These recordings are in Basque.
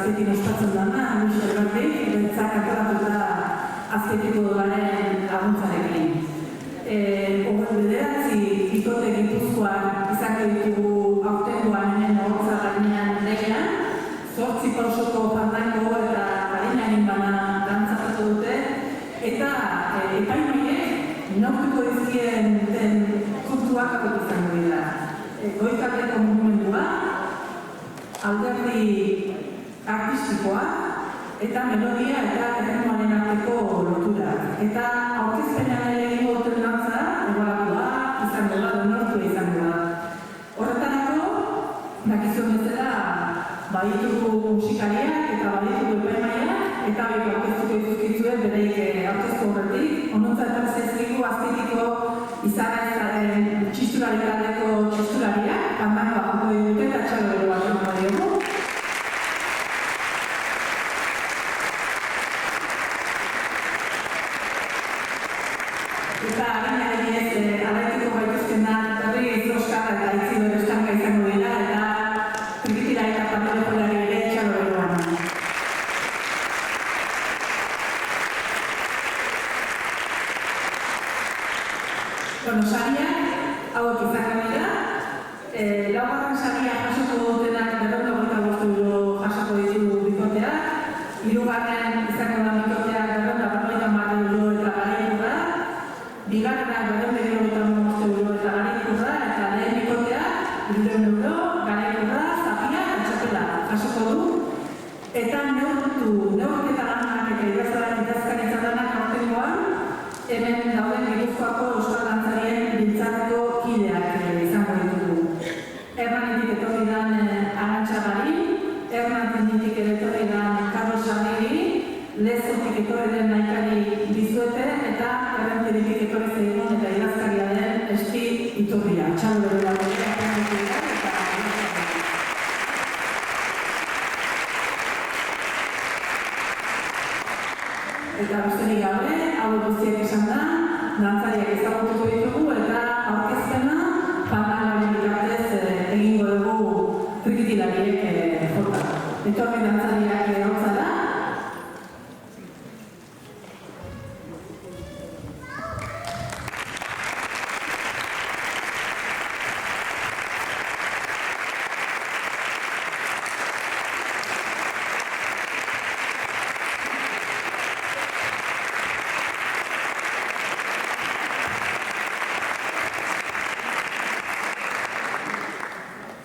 Azketik ospatzen dana, Michel Gardik, bentzak akoratuta azketiko dudaren laguntzarekin. Horren bederatzi itote Gipuzkoan izango ditugu aurtengoan hemen hortza gainean legean, 8 pausoko fandango eta gainean bana dantzatuko dute, eta epaimaiek nortuko dizkien den kontuak hau izango dira. Goikaldeko mugimendua, alderdi artistikoa, eta melodia eta erritmoaren arteko lotura. Eta aurkezpenean ere egingo duten dantza, egoratua, izango da, nortua izango da. Horretarako, dakizuen bezala, baditugu musikariak eta baditugu epaimaiak, eta biko aurkeztuko dituzkitzuen bereik aurkeztu horretik. Onontza eta zezkigu azketiko izan txistulari taldeko txistulariak, pandango apunko dute eta txalo ero bat emango diogu. Eta gainari ez alaitiko gaituzkenak herri Euskara eta itzi berestanka izango dira eta trikitira eta pantalopolari ere txalo ero bat. Sariak hauek izango dira, laugarren saria jasoko dutenak 225 euro jasoko ditu bikoteak, hirugarren izango da bikoteak 250 euro eta garaikurra, bigarrenak 255 euro eta garaikurra, eta lehen bikoteak 300 euro, garaikurra, zapia eta txapela jasoko du, eta neurketa lanak eta idazkaritza lanak aurtengoan, hemen dauden Gipuzkoako euskal dantzarien biltzareko kideak izango ditugu. Erranetik etorri dan Arantxa Garin, Ernatetik etorri dan Carlos Arregui, Lezotik etorri den Naikari Bizuete, eta Errentetik etorri zeigun eta idazkaria den Esti Iturria. Txalo bero dago eta besterik gabe, hau guztiak esan da, dantzariak ezagutuko ditugu eta aurkezpena pandangoaren bitartez egingo dugu trikitilariek jota. Etorri dantzariak hauza da.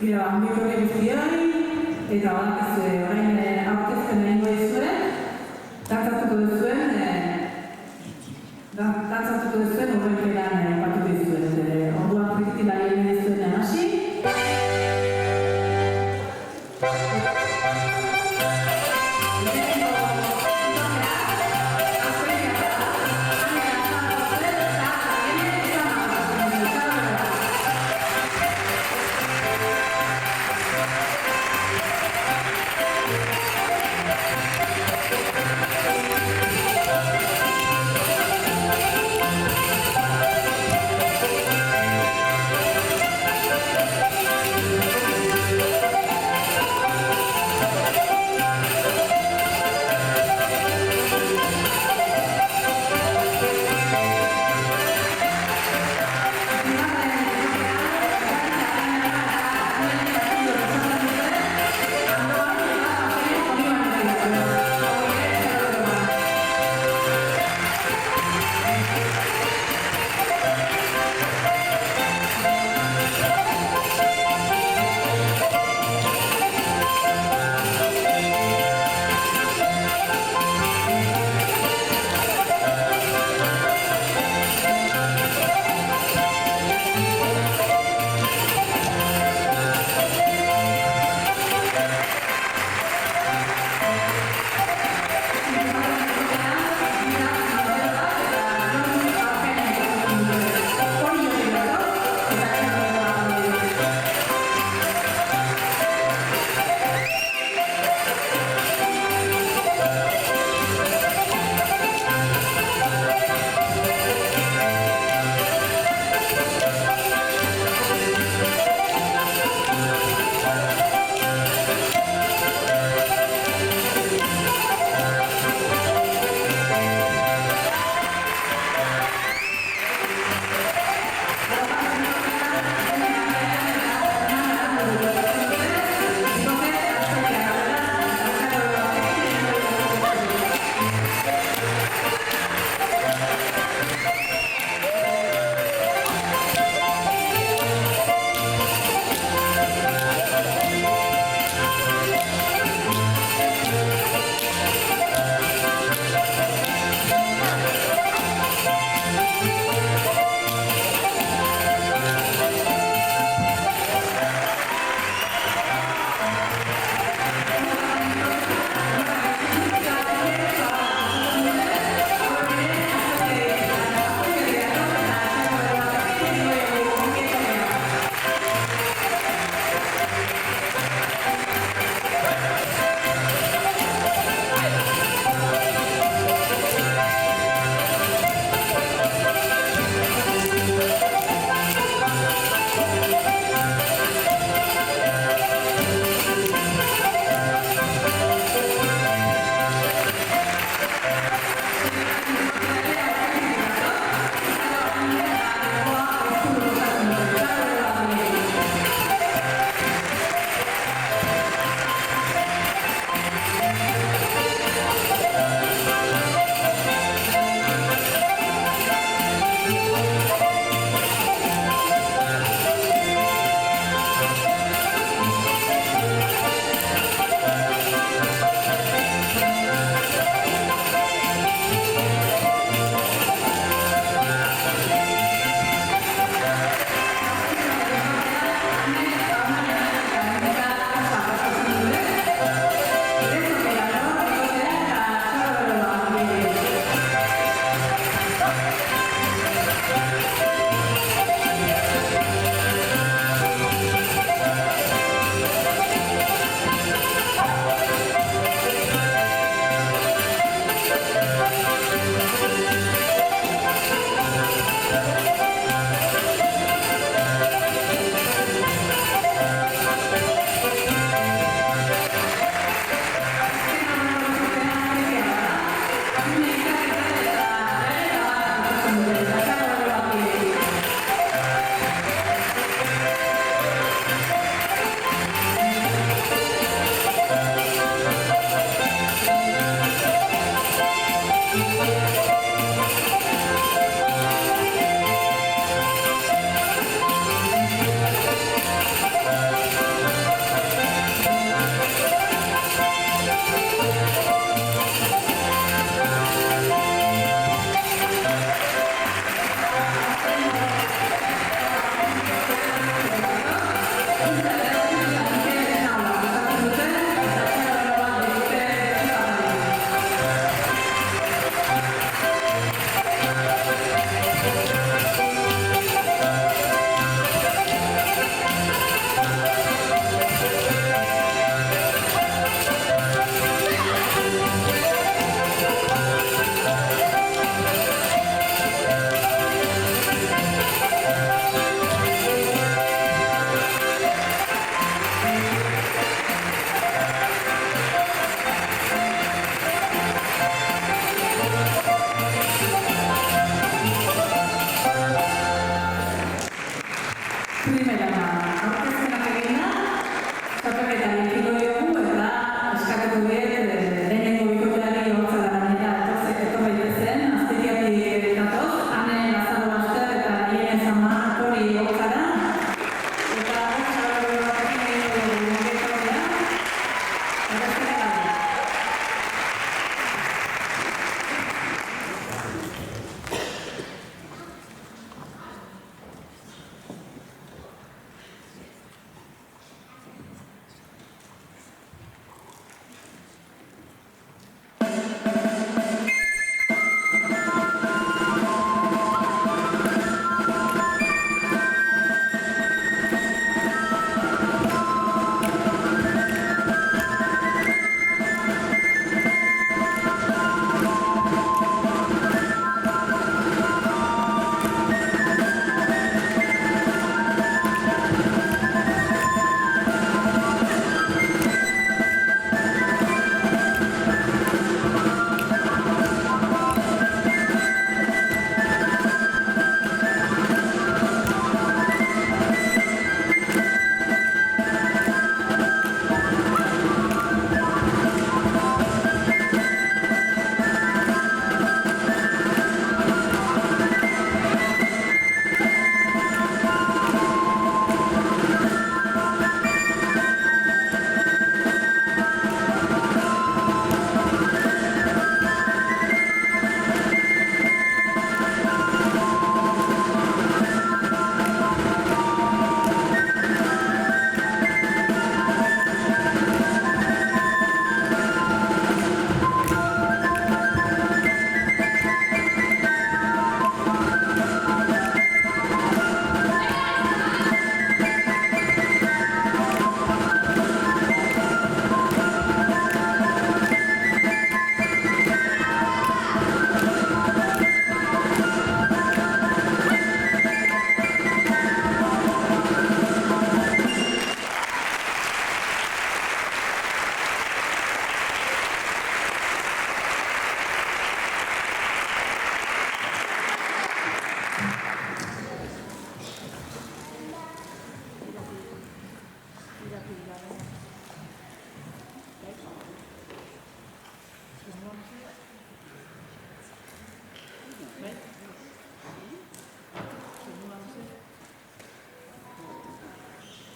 Ira, miko guztioi, eta badakizue orain aurkezpen egingo dizuen, dantzatuko duzuen horrekeran batu dizuen. Orduan trikitilari egin dizuen hasi.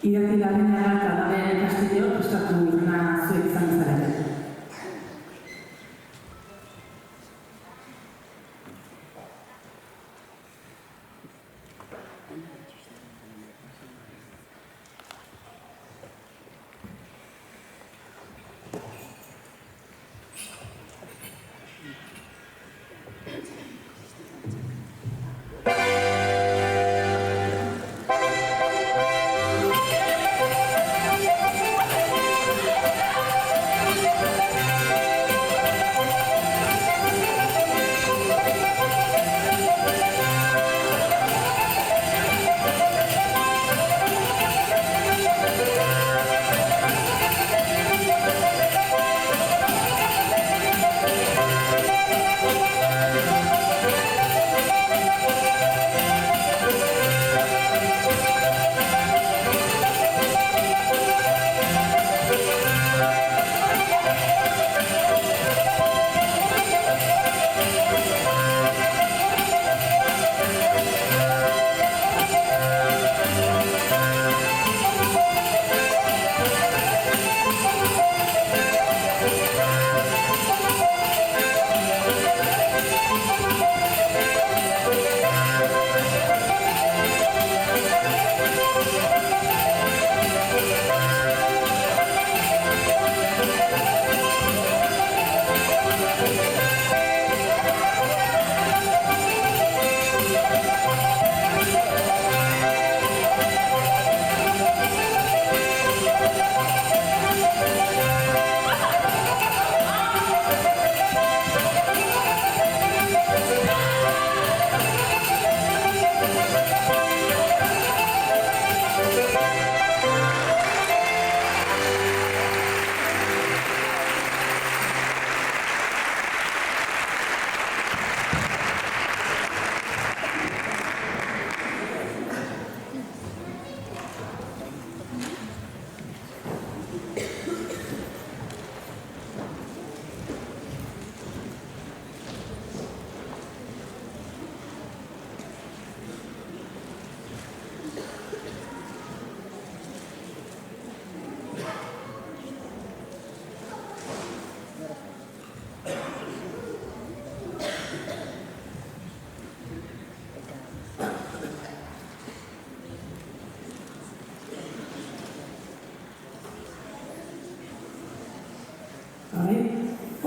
Irati Larrañaga eta Damen Castillo prestatu izena zuek izan zarete.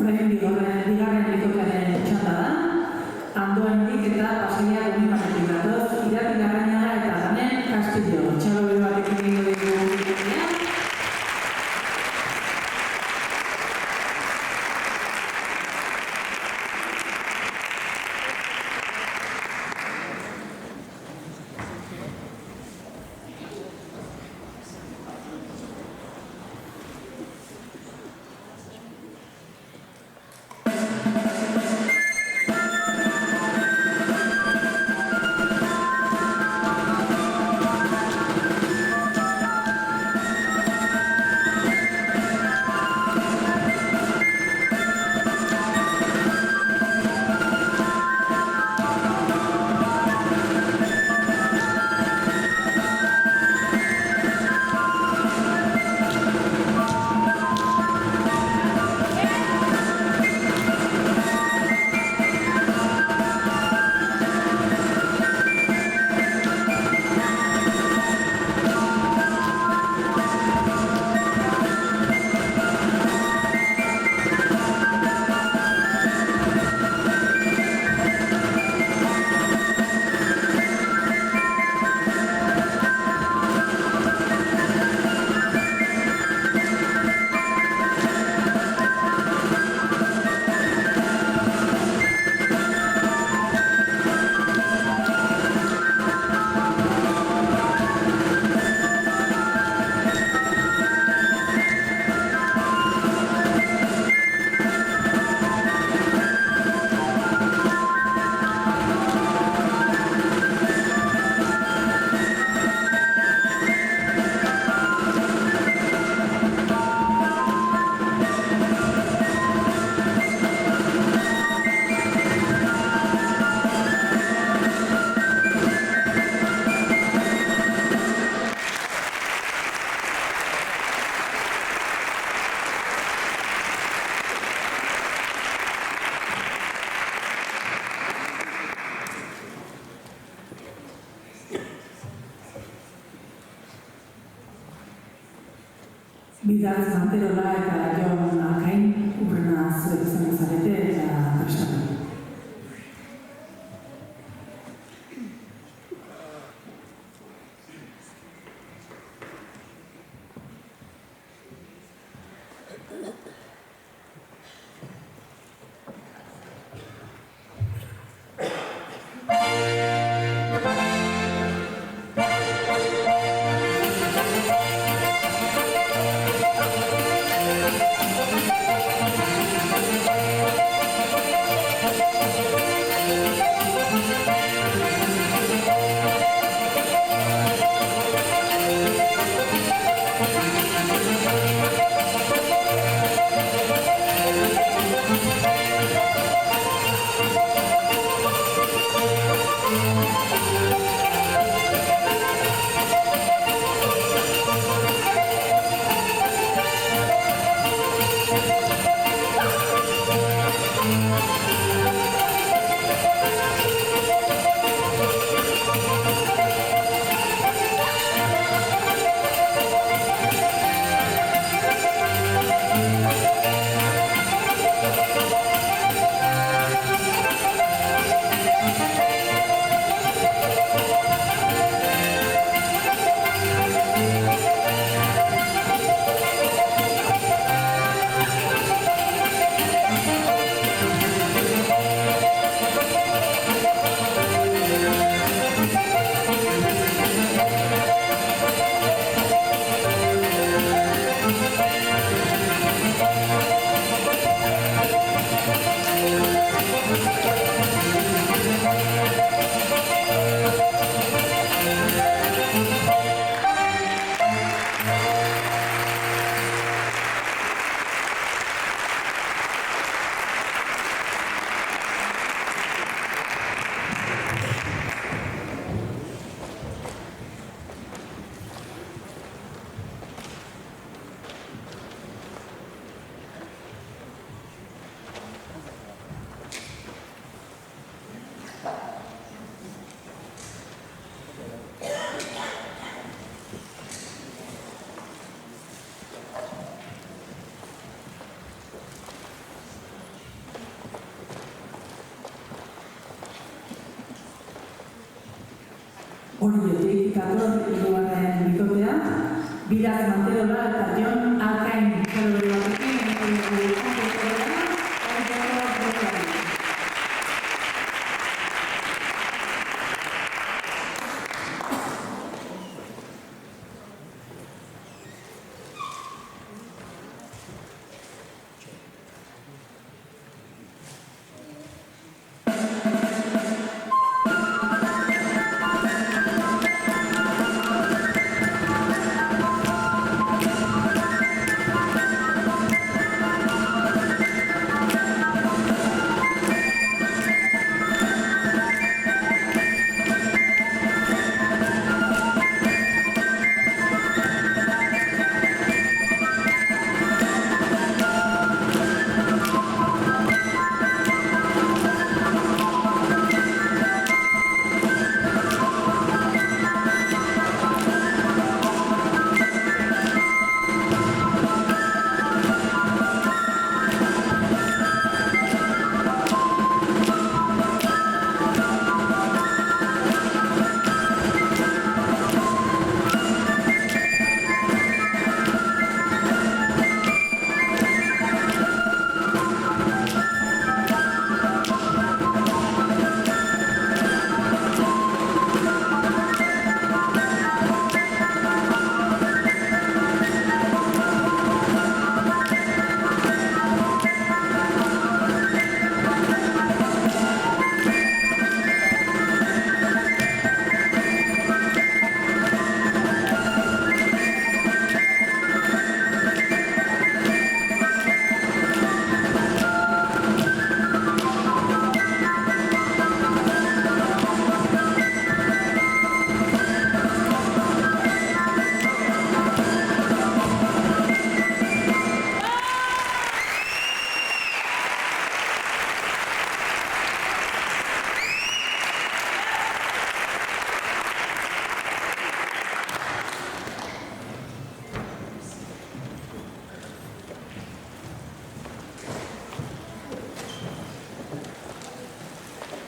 Orain bigarren bikotearen txanda da, Andoaindik eta Pasaia Unimanetik datoz, Irati Larrañaga eta Damen Castillo. Txalo bero batekin egingo dugu bikotea. Bidaz Manterola eta Jon Alkain urrena zuek izango zarete eta prestatu. Horietik dator hirugarren bikotea, Bidaz Manterola eta Jon Alkain txalore batekin,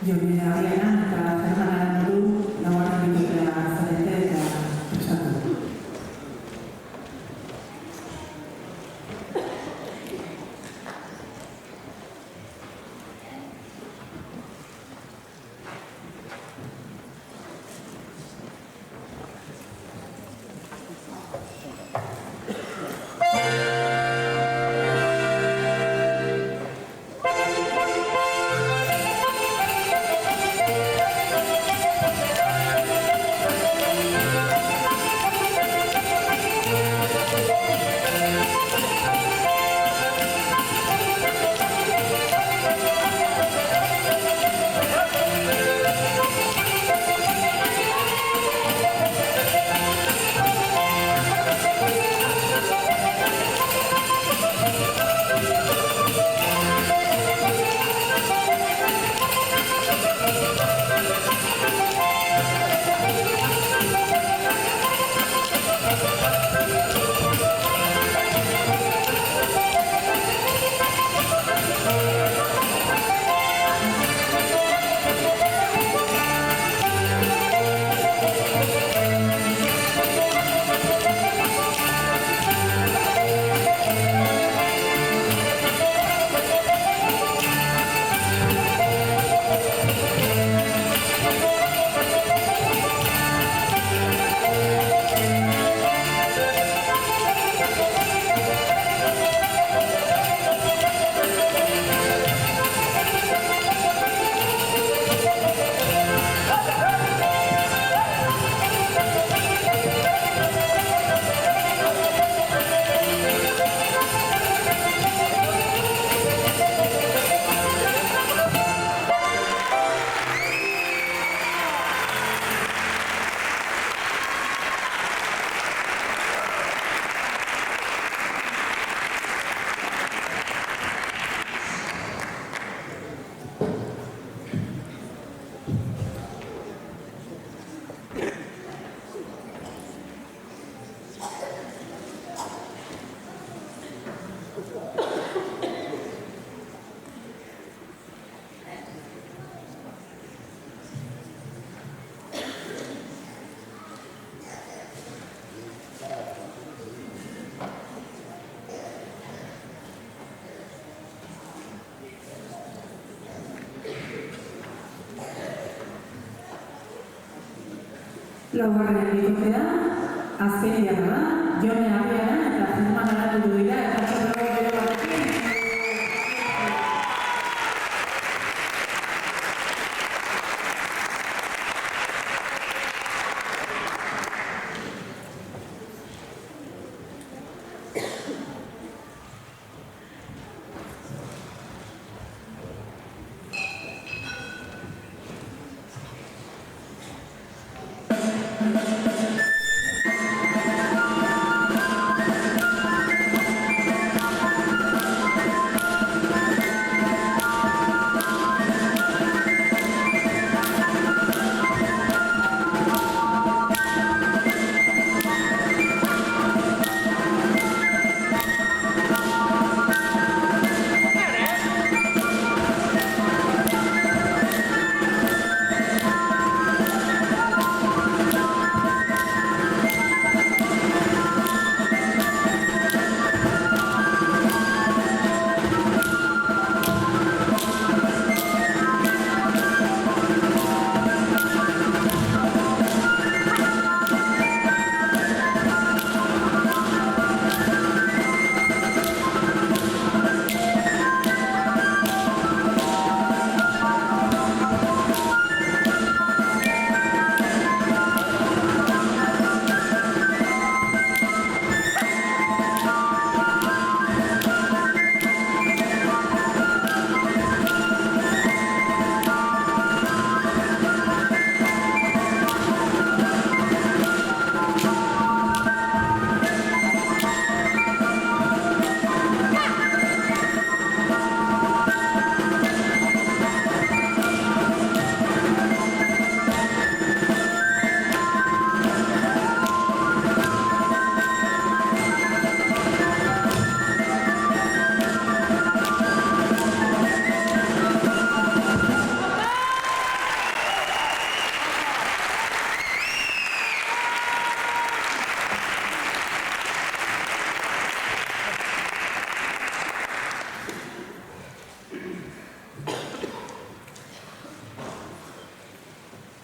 Jone Abiaran eta Germán Aramburu laugarren bikotea zarete eta prestatu. Laugarren bikotea, azkenean da, Jone Abiaran eta Germán Aramburu dira eta txorro bere batekin.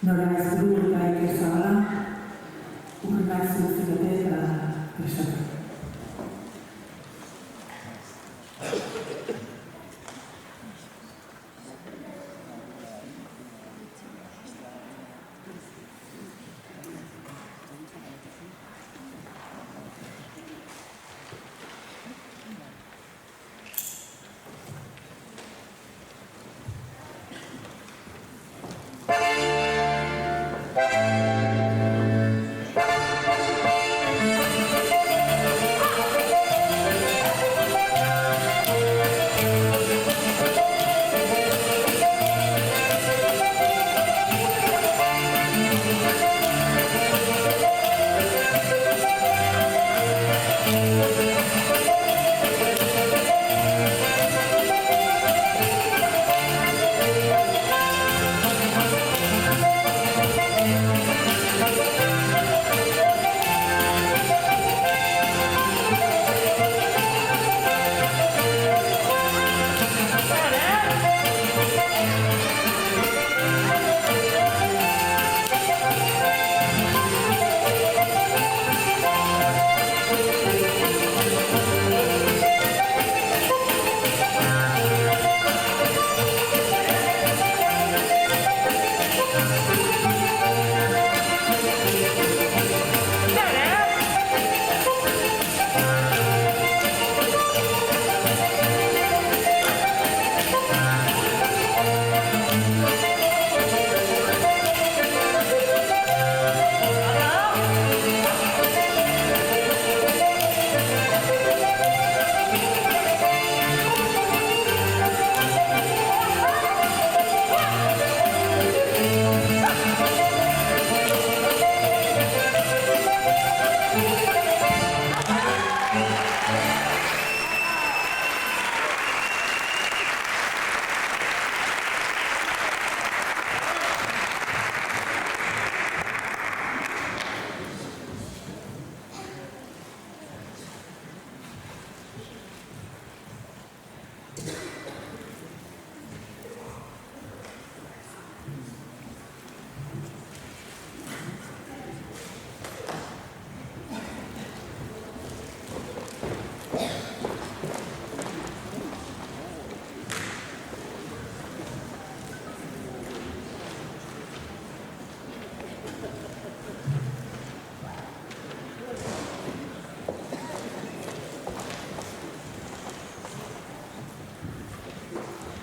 Nora Aizpuru eta Iker Zabala, urrenak zuziote eta prestatu.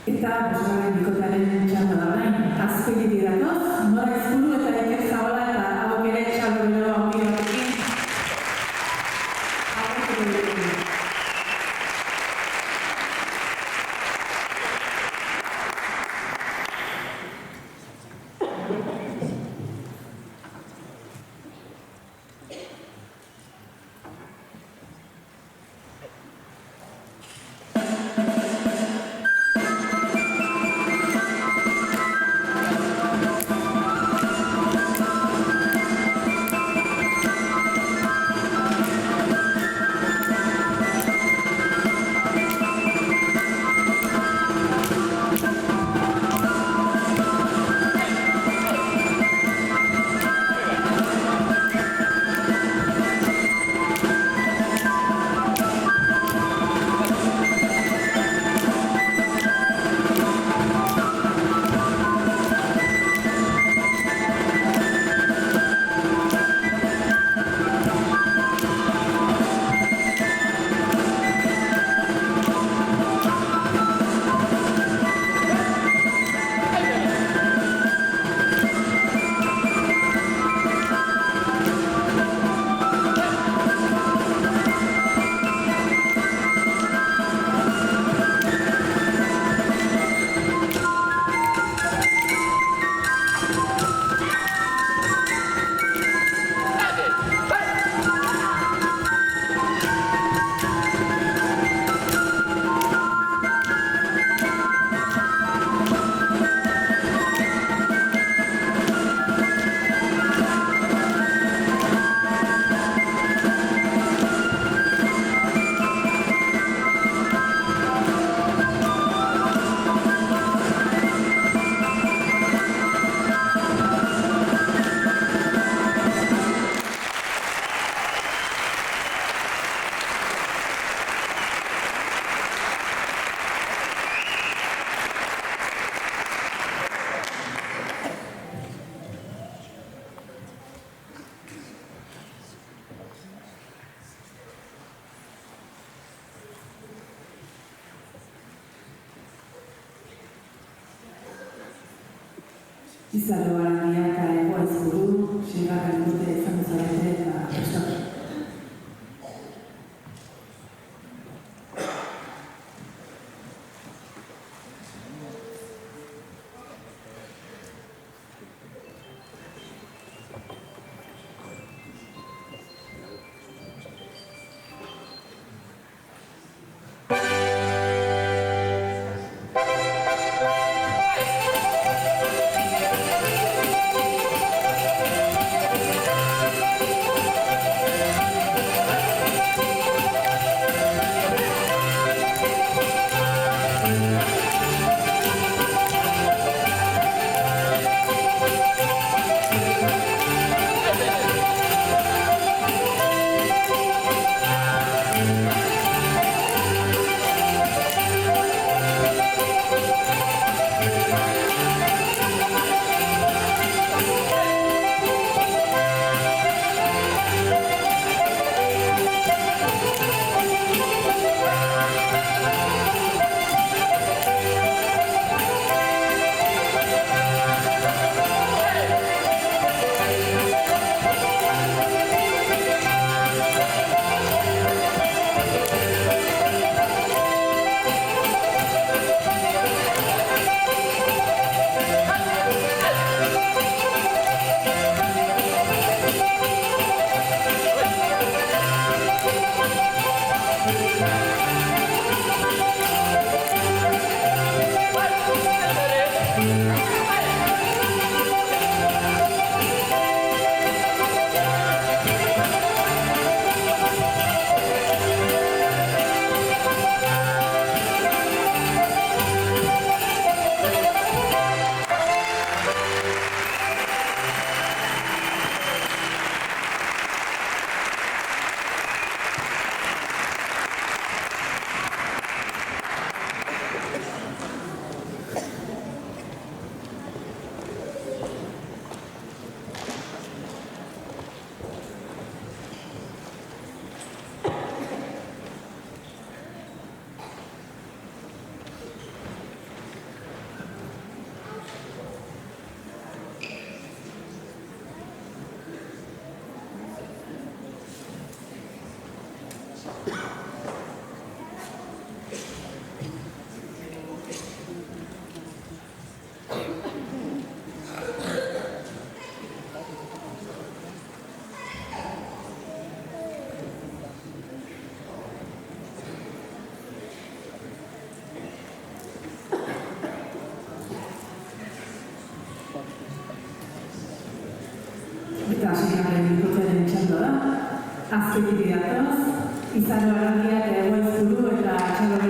Eta bosgarren bikotearen txanda da orain. Azpegitik datoz, Nora Aizpuru eta Iker Zabala eta hauek ere txalo bero handi horrekin. Izaro Arandia eta Ego Aizpuru, seigarren urte izan zarete eta prestatu. Eta seigarren bikotearen txando da. Azkenik datoz, Izaro Arandia eta Ego Aizpuru eta Txalo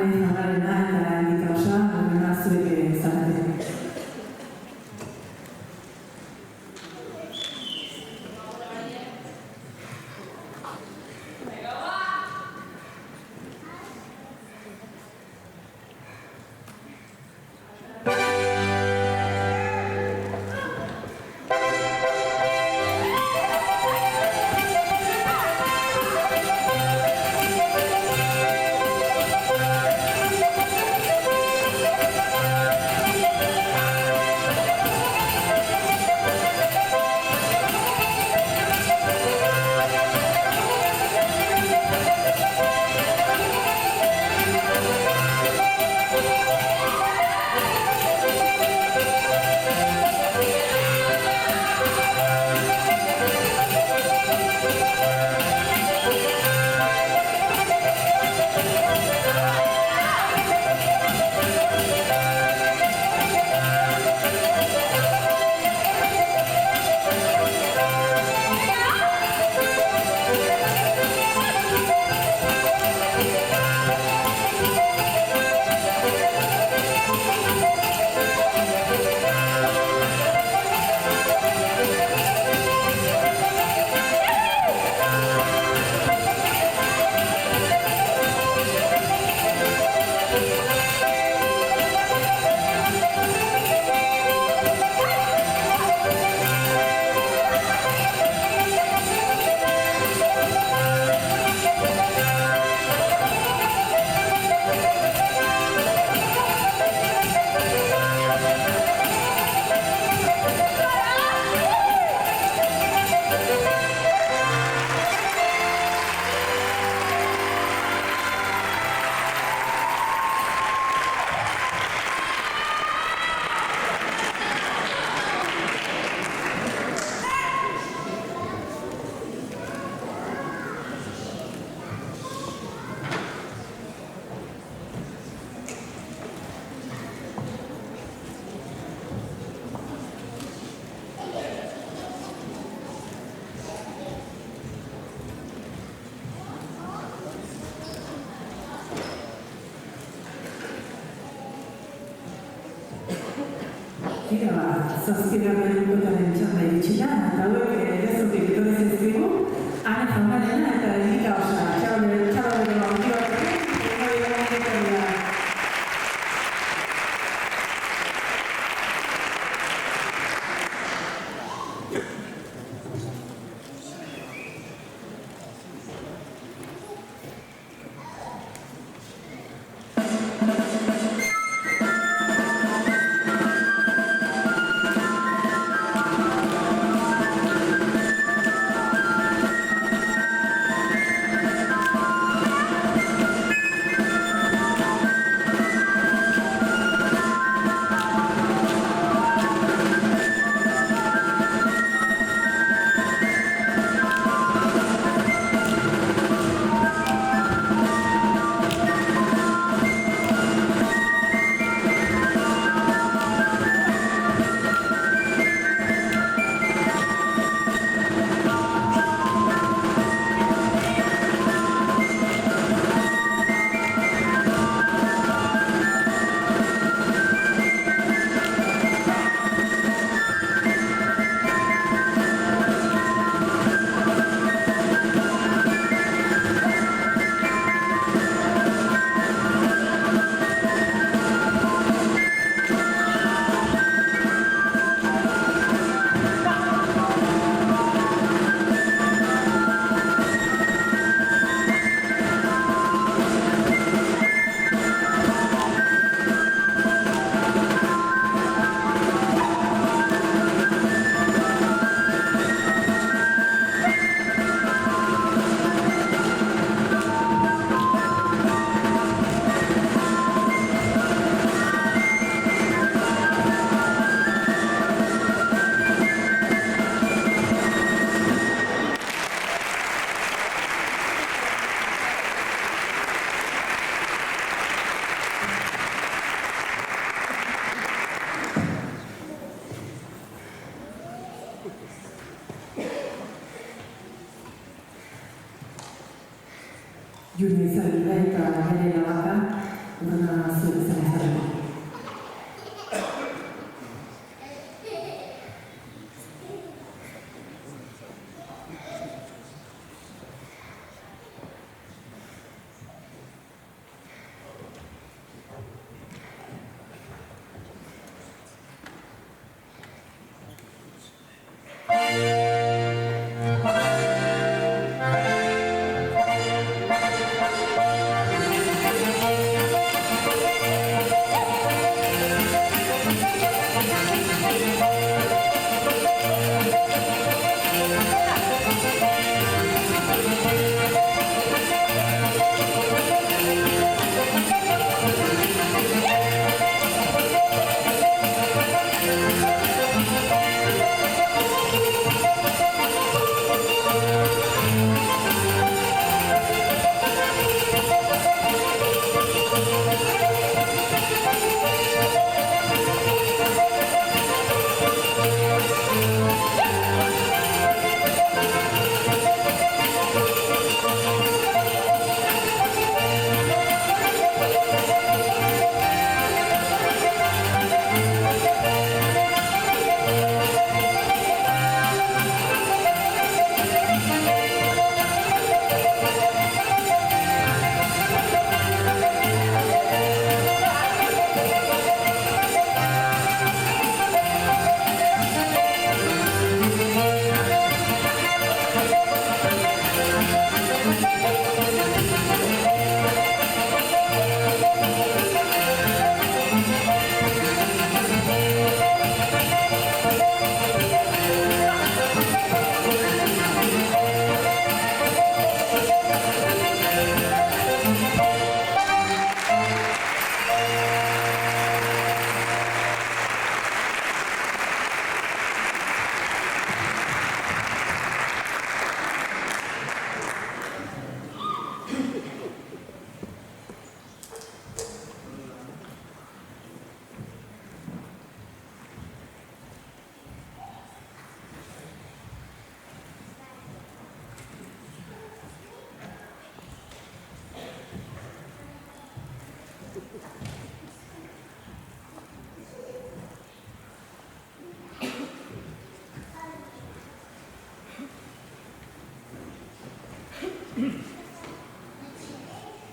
ane jaunarena eta Erika Osa, horrena zuek zarete. Zazpigarren minutaren txanda iritsi da, eta hauek ezotik etorri zaizkigu, ane jaunarena eta Erika Osa. Txabale handi batekin,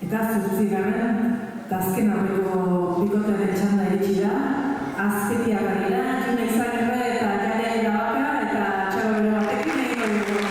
Eta zortzigarren, eta azken aurreko bikotearen txanda iritsi da, azketia garira, June Izagirre eta Jarea Irabaka, eta txalo batekin egin dugu.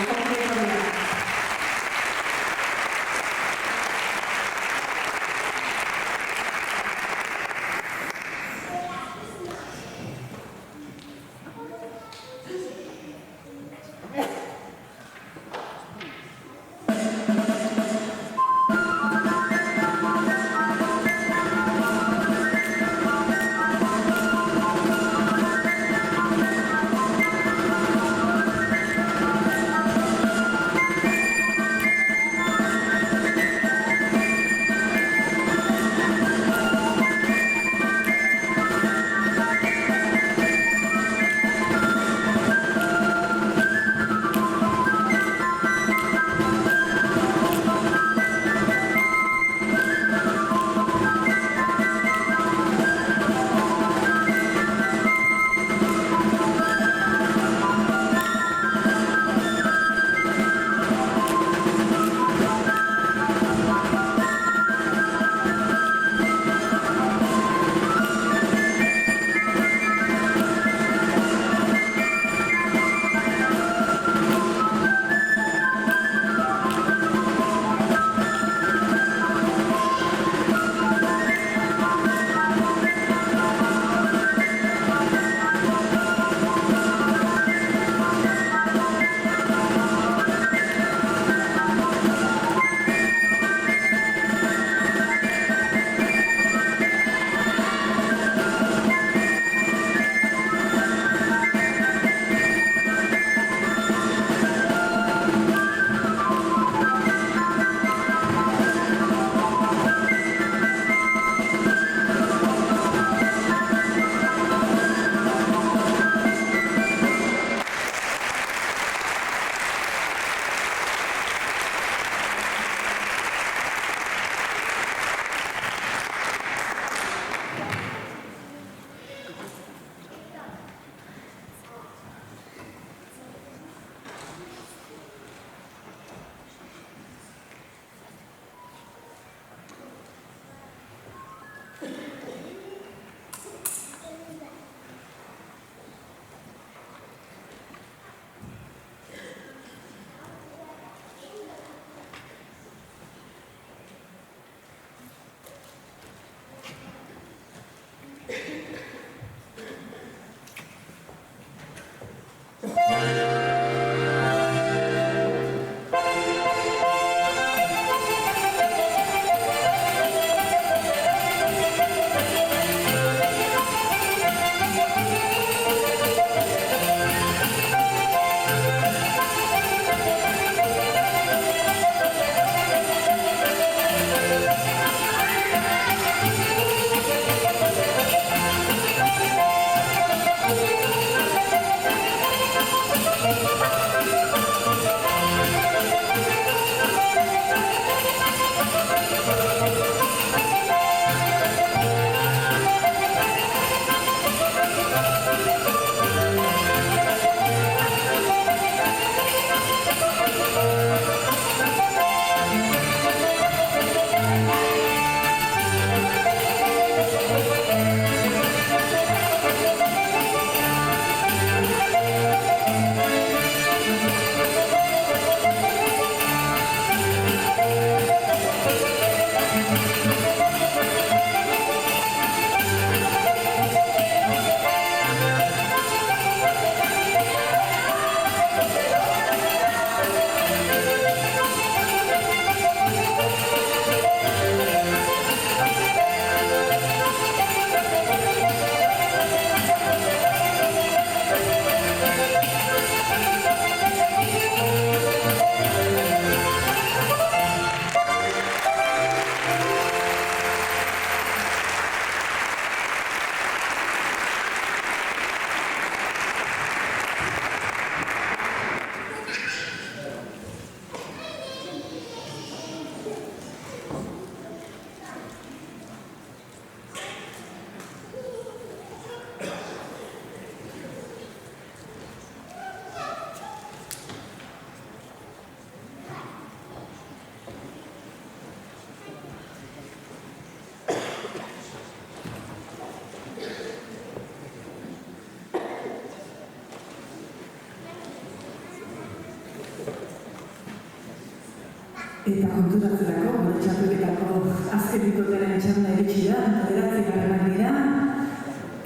Eta konturatzerako, gure txapelketako azken bikotaren txanda iritsi da, 9 dira,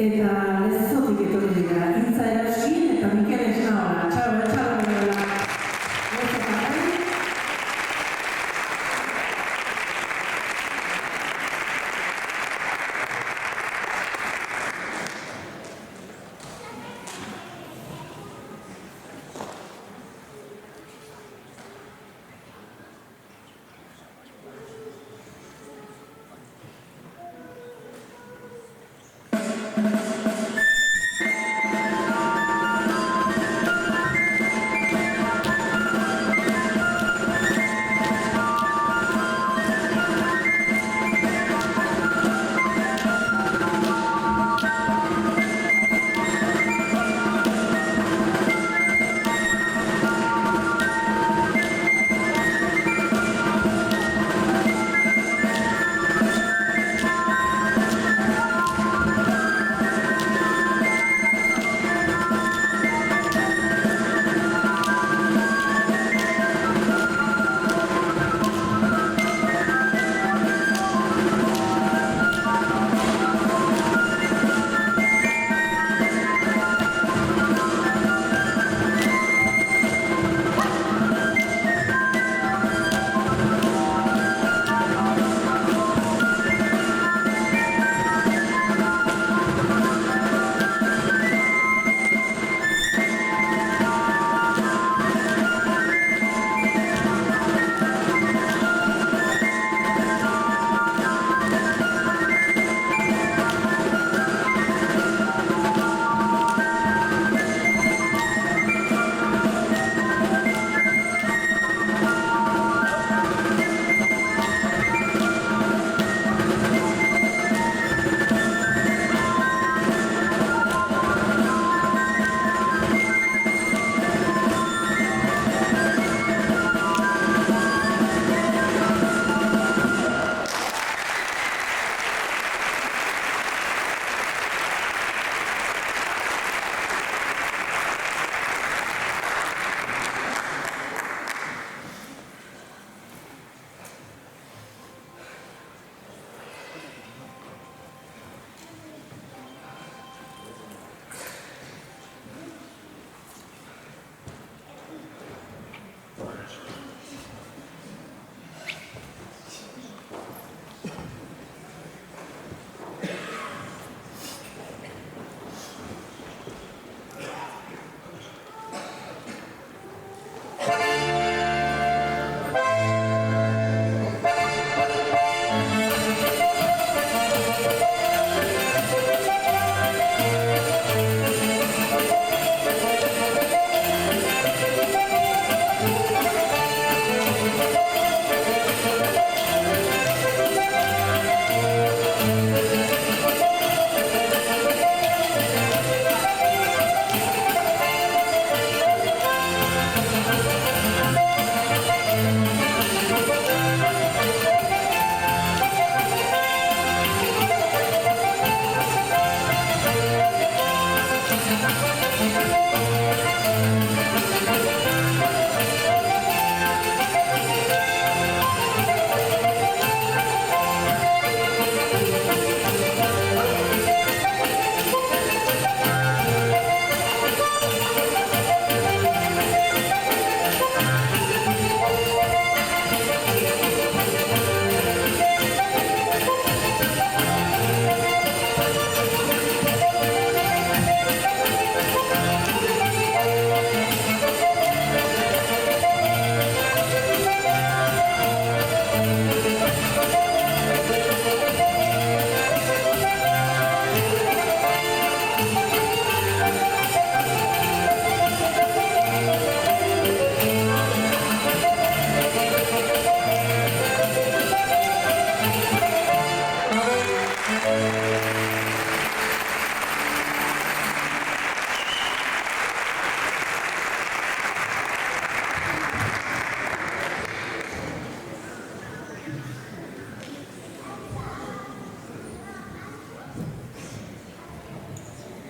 eta Lezotik etorri dira, Intza Eraskin eta Mikel Esnaola. Txalo dela.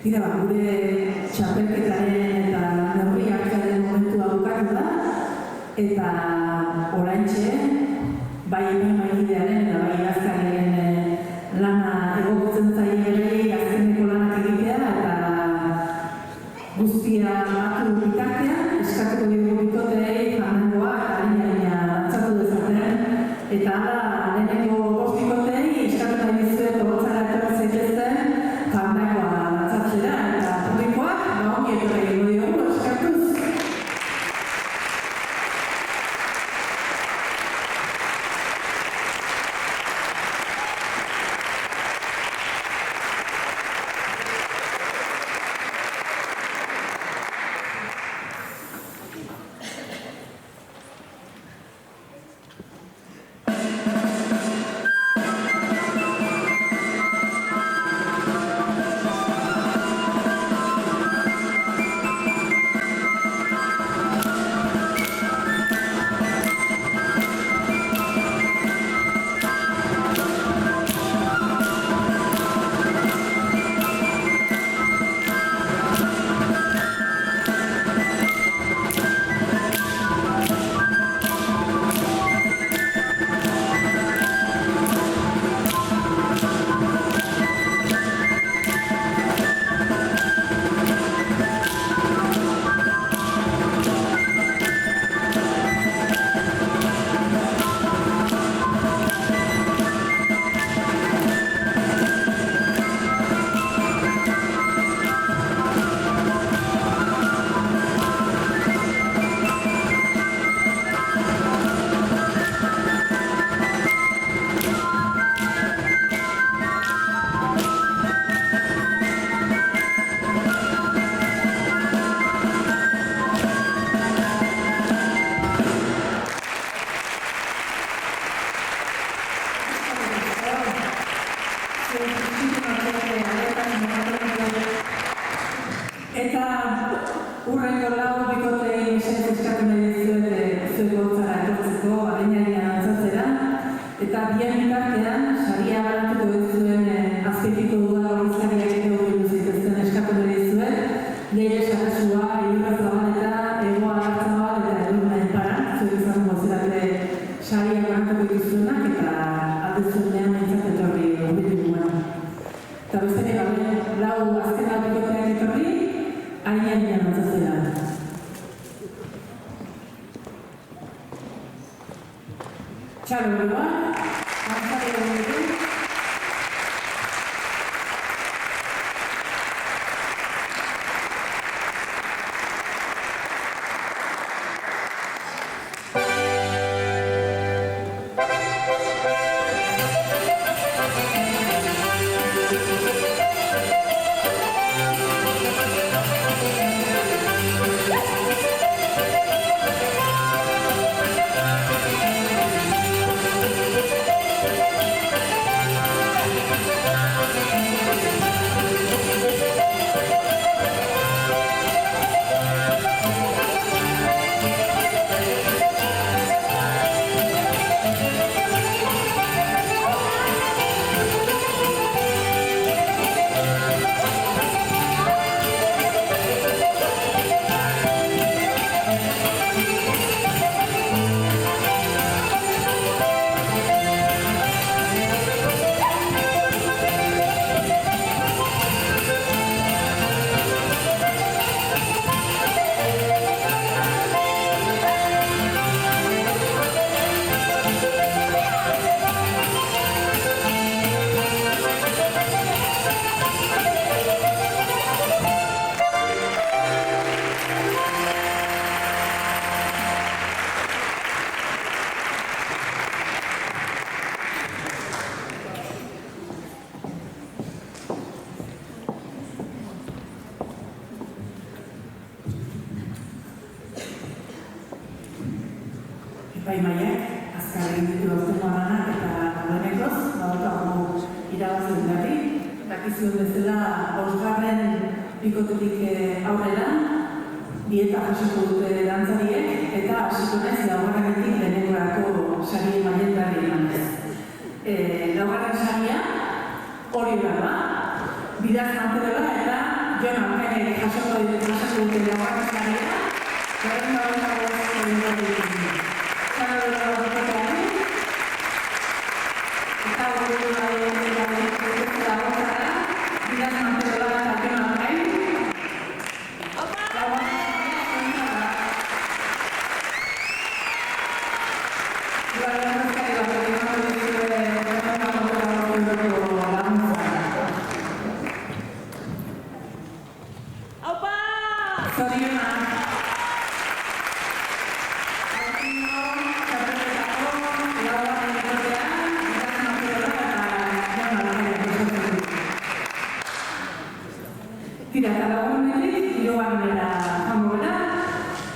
Tira, gure txapelketaren eta neurri hartzearen momentua bukatu da, eta oraintxe, bai epaimahidearen eta bai idazkariaren lana egokitzen zaie azkeneko lanak egitea eta guztia batu bitartean eskatuko dugu bikoteei flamenkoa eta harina dantzatu dezaten eta lehenengo bost bikoteei eskatu nahi dizuet ogotzara etorri zaitezten flamenkoa dantzatzera eta publikoak ongi etorri egingo diogu eskatuz. Eta urrengo lau bikoteei eskatu nahi dizuet zuek gotzara etortzeko adinari dantzatzera eta bien bitartean saria banatuko duzuen azpitiko dudan ordezkariak egin zituzten eskatu nahi dizuet Leire Sarasua, Ilura Zabaleta, Egoa Artzabal eta Elurna Enparan zuek izango zerate saria banatuko dituzuenak eta aldezunean entzat etorri obitibuen. Eta besterik gabe lau azken bikoteak etorri harina dantzatzera. Txalo beroak, dantzare beroak. Epaimaiak azkar egin ditu aurtengo lanak eta dagoenekoz, badaukagu irabazten berri. Dakizuen bezala, bosgarren bikotetik aurrera, dieta jasoko dute dantzariek eta hasiko naiz laugarrenetik lehenengorako sari mailengarri emanez. Laugarren saria hori da, bidaz mantenela eta Jon Arkanek jasoko dute laugarren saria.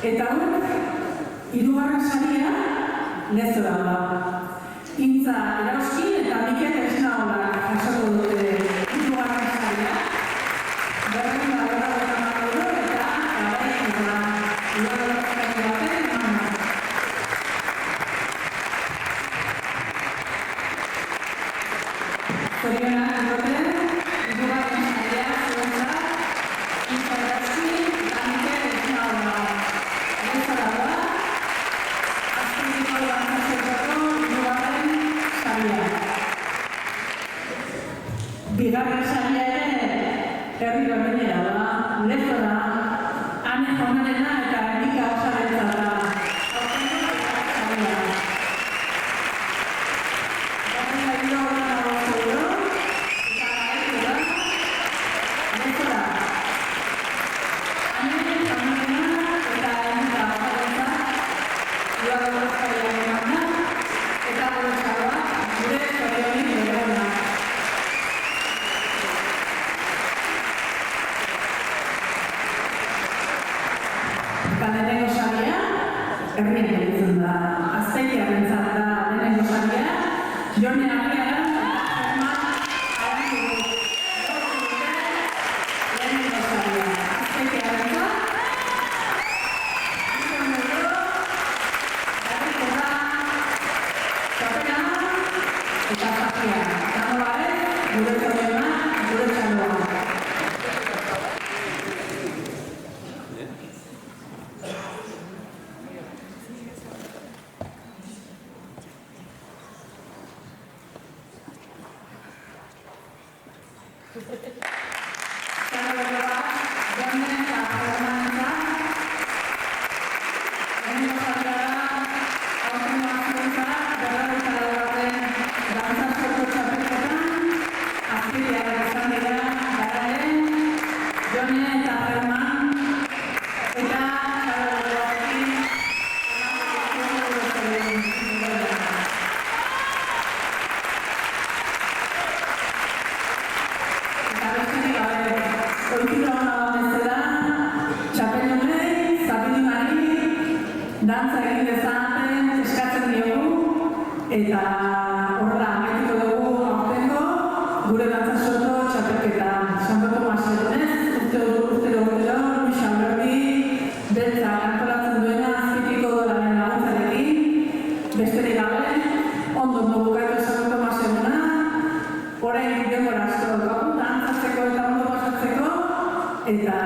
Eta hori, hirugarren saria lezora da. Intza erauzkin eta Mikel Esnaola jasoko dute hirugarren saria. Berrehun eta berrogeita hamar euro eta hirugarren saria baten eman. Zorionak egoten, hirugarren saria zuentzat, Intza erauzkin eta Mikel Esnaola. Bigarren saria ere herri berdinera da, lezo da, Ane Jonarena eta Erika Osarentza da. Lehenengo saria, herriak egiten da. Aztegiarentzat da lehenengo saria, Jone Arriaga eta Germán Aranguren. Lehenengo saria, Aztegiarentzat, Garriko da, Txapela eta Zakia. Dago bare, gure zorioa, gure txaloa. Dantza egin dezaten eskatzen diogu eta horrela amaituko dugu aurtengo gure dantza soto txapelketa. Santo Tomas egunez, urtero Luis Alberdi beltza antolatzen duena azpitiko dolaren laguntzarekin. Besterik gabe, ondo bukatu Santo Tomas eguna, orain denbora asko daukagu dantzatzeko eta ondo pasatzeko eta